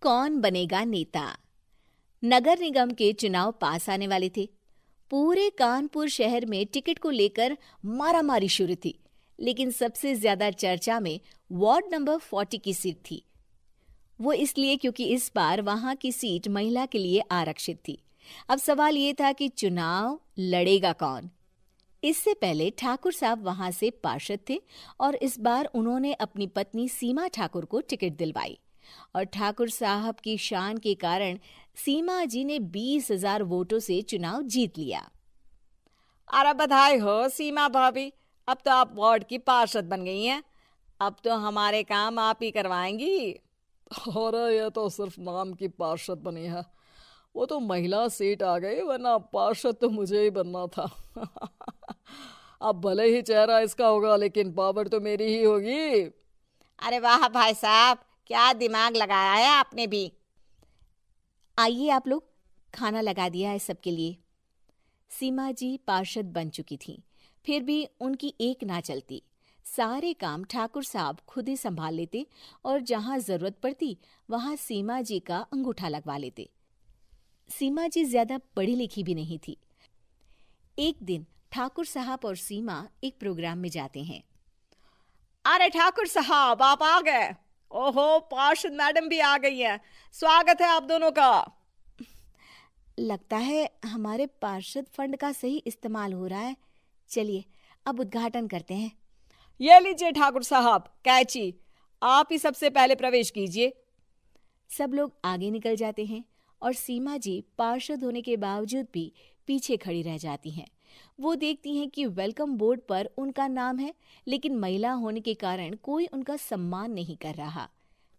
कौन बनेगा नेता। नगर निगम के चुनाव पास आने वाले थे। पूरे कानपुर शहर में टिकट को लेकर मारामारी शुरू थी, लेकिन सबसे ज्यादा चर्चा में वार्ड नंबर 40 की सीट थी। वो इसलिए क्योंकि इस बार वहां की सीट महिला के लिए आरक्षित थी। अब सवाल ये था कि चुनाव लड़ेगा कौन। इससे पहले ठाकुर साहब वहां से पार्षद थे और इस बार उन्होंने अपनी पत्नी सीमा ठाकुर को टिकट दिलवाई और ठाकुर साहब की शान के कारण सीमा जी ने 20,000 वोटों से चुनाव जीत लिया। अरे बधाई हो सीमा भाभी, अब तो आप वार्ड की पार्षद बन गई हैं। अब तो हमारे काम आप ही करवाएंगी। अरे ये तो सिर्फ नाम की पार्षद बनी है, वो तो महिला सीट आ गई, वरना पार्षद तो मुझे ही बनना था। अब भले ही चेहरा इसका होगा, लेकिन पावर तो मेरी ही होगी। अरे वाह भाई साहब, क्या दिमाग लगाया है आपने भी। आइए आप लोग, खाना लगा दिया है सबके लिए। सीमा जी पार्षद बन चुकी थीं, फिर भी उनकी एक ना चलती। सारे काम ठाकुर साहब खुद ही संभाल लेते और जहां जरूरत पड़ती वहां सीमा जी का अंगूठा लगवा लेते। सीमा जी ज्यादा पढ़ी लिखी भी नहीं थी। एक दिन ठाकुर साहब और सीमा एक प्रोग्राम में जाते हैं। अरे ठाकुर साहब, आप आ गए। ओहो, पार्षद मैडम भी आ गई हैं। स्वागत है आप दोनों का। लगता है हमारे पार्षद फंड का सही इस्तेमाल हो रहा है। चलिए अब उद्घाटन करते हैं। ये लीजिए ठाकुर साहब कैची, आप ही सबसे पहले प्रवेश कीजिए। सब लोग आगे निकल जाते हैं और सीमा जी पार्षद होने के बावजूद भी पीछे खड़ी रह जाती हैं। वो देखती हैं कि वेलकम बोर्ड पर उनका नाम है, लेकिन महिला होने के कारण कोई उनका सम्मान नहीं कर रहा।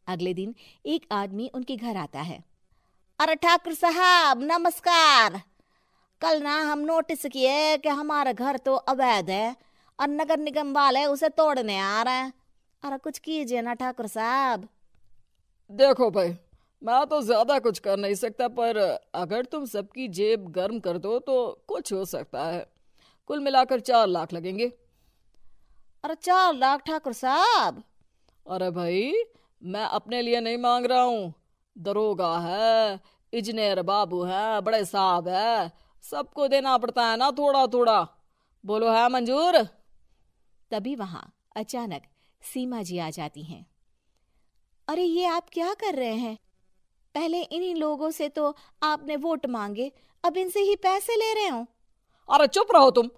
अगले दिन एक आदमी उनके घर आता है। अरे ठाकुर साहब नमस्कार। कल ना हम नोटिस किए कि हमारा घर तो अवैध है और नगर निगम वाले उसे तोड़ने आ रहे हैं। अरे कुछ कीजिए ना ठाकुर साहब। देखो भाई, मैं तो ज्यादा कुछ कर नहीं सकता, पर अगर तुम सबकी जेब गर्म कर दो तो कुछ हो सकता है। कुल मिलाकर 4 लाख लगेंगे। अरे 4 लाख ठाकुर साहब? अरे भाई, मैं अपने लिए नहीं मांग रहा हूँ। दरोगा है, इंजीनियर बाबू है, बड़े साहब है, सबको देना पड़ता है ना थोड़ा थोड़ा। बोलो है मंजूर? तभी वहां अचानक सीमा जी आ जाती हैं। अरे ये आप क्या कर रहे हैं? पहले इन्हीं लोगों से तो आपने वोट मांगे, अब इनसे ही पैसे ले रहे हो। अरे चुप रहो तुम,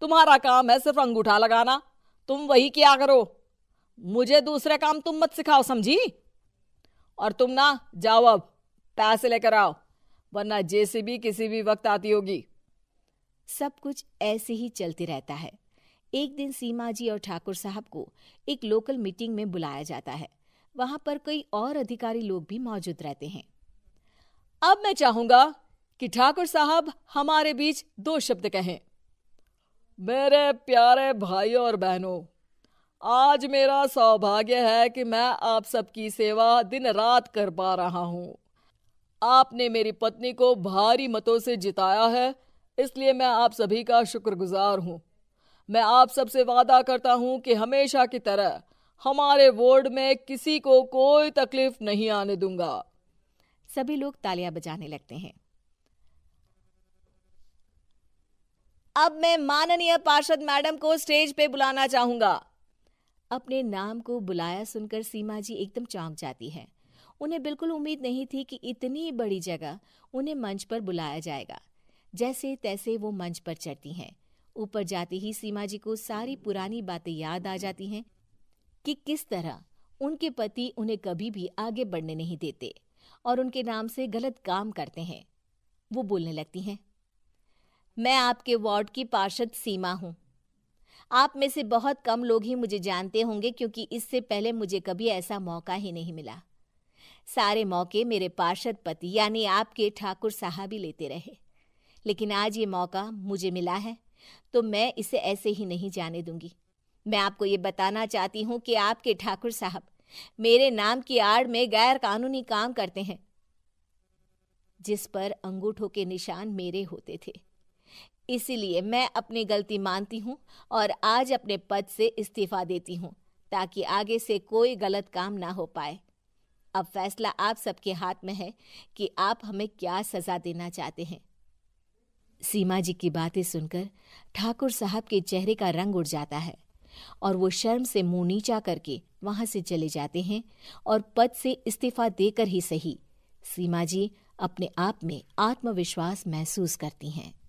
तुम्हारा काम है सिर्फ अंगूठा लगाना, तुम वही किया करो। मुझे दूसरे काम तुम मत सिखाओ, समझी? और तुम ना जाओ, अब पैसे लेकर आओ, वरना जेसीबी किसी भी वक्त आती होगी। सब कुछ ऐसे ही चलते रहता है। एक दिन सीमा जी और ठाकुर साहब को एक लोकल मीटिंग में बुलाया जाता है। वहां पर कई और अधिकारी लोग भी मौजूद रहते हैं। अब मैं चाहूंगा कि ठाकुर साहब हमारे बीच 2 शब्द कहें। मेरे प्यारे भाइयों और बहनों, आज मेरा सौभाग्य है कि मैं आप सबकी सेवा दिन रात कर पा रहा हूं। आपने मेरी पत्नी को भारी मतों से जिताया है, इसलिए मैं आप सभी का शुक्रगुजार हूं। मैं आप सबसे वादा करता हूं कि हमेशा की तरह हमारे वार्ड में किसी को कोई तकलीफ नहीं आने दूंगा। सभी लोग तालियां बजाने लगते हैं। अब मैं माननीय पार्षद मैडम को स्टेज पे बुलाना चाहूंगा। अपने नाम को बुलाया सुनकर सीमा जी एकदम चौंक जाती है। उन्हें बिल्कुल उम्मीद नहीं थी कि इतनी बड़ी जगह उन्हें मंच पर बुलाया जाएगा। जैसे तैसे वो मंच पर चढ़ती हैं। ऊपर जाते ही सीमा जी को सारी पुरानी बातें याद आ जाती हैं कि किस तरह उनके पति उन्हें कभी भी आगे बढ़ने नहीं देते और उनके नाम से गलत काम करते हैं। वो बोलने लगती हैं। मैं आपके वार्ड की पार्षद सीमा हूं। आप में से बहुत कम लोग ही मुझे जानते होंगे, क्योंकि इससे पहले मुझे कभी ऐसा मौका ही नहीं मिला। सारे मौके मेरे पार्षद पति यानी आपके ठाकुर साहब ही लेते रहे, लेकिन आज ये मौका मुझे मिला है तो मैं इसे ऐसे ही नहीं जाने दूंगी। मैं आपको ये बताना चाहती हूँ कि आपके ठाकुर साहब मेरे नाम की आड़ में गैर कानूनी काम करते हैं, जिस पर अंगूठों के निशान मेरे होते थे। इसीलिए मैं अपनी गलती मानती हूँ और आज अपने पद से इस्तीफा देती हूँ, ताकि आगे से कोई गलत काम ना हो पाए। अब फैसला आप सबके हाथ में है कि आप हमें क्या सजा देना चाहते हैं। सीमा जी की बातें सुनकर ठाकुर साहब के चेहरे का रंग उड़ जाता है और वो शर्म से मुंह नीचा करके वहां से चले जाते हैं और पद से इस्तीफा देकर ही सही सीमा जी अपने आप में आत्मविश्वास महसूस करती हैं।